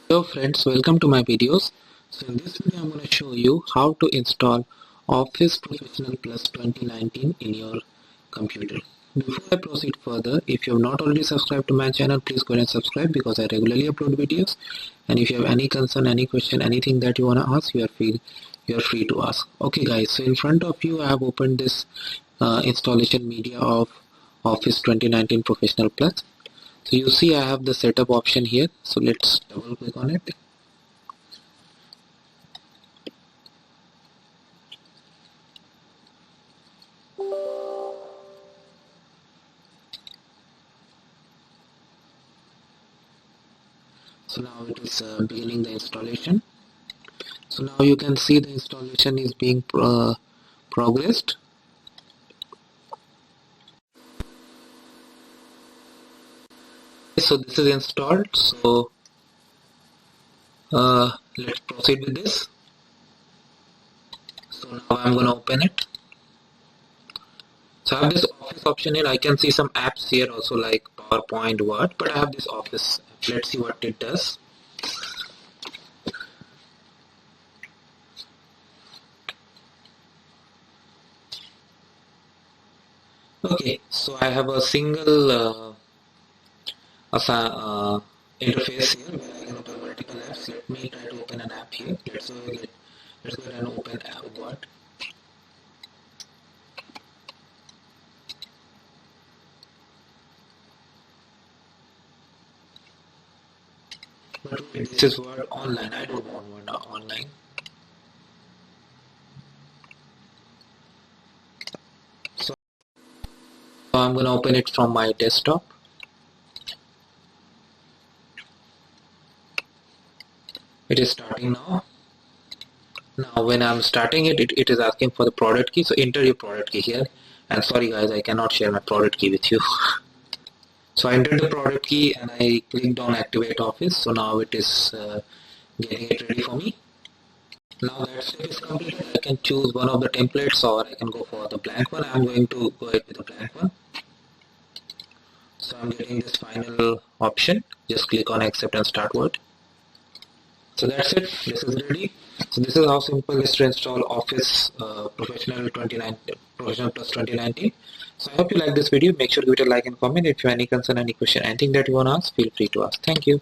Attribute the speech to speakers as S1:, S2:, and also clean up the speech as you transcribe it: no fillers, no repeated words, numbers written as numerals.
S1: Hello friends, welcome to my videos. So in this video I'm going to show you how to install Office Professional Plus 2019 in your computer. Before I proceed further, if you have not already subscribed to my channel, please go ahead and subscribe because I regularly upload videos. And if you have any concern, any question, anything that you want to ask, you are free to ask. Okay guys, so in front of you I have opened this installation media of Office 2019 Professional Plus. So you see I have the setup option here, so let's double click on it. So now it is beginning the installation. So now you can see the installation is being progressed. So this is installed, so let's proceed with this. So now I'm going to open it. So I have this Office option here. I can see some apps here also like PowerPoint, Word, but I have this Office. Let's see what it does. Okay, so I have a single interface here where I can open multiple apps. Let me try to open an app here. Let's go ahead and open Word. But wait, this is Word online. I don't want Word online. So I'm going to open it from my desktop. It is starting now. Now when I'm starting it, it is asking for the product key. So enter your product key here. And sorry guys, I cannot share my product key with you. So I entered the product key and I clicked on Activate Office. So now it is getting it ready for me. Now that step is completed, I can choose one of the templates or I can go for the blank one. I'm going to go ahead with the blank one. So I'm getting this final option. Just click on Accept and Start Word. So that's it. This is ready. So this is how simple it is to install Office Professional Plus 2019. So I hope you like this video. Make sure to give it a like and comment. If you have any concern, any question, anything that you want to ask, feel free to ask. Thank you.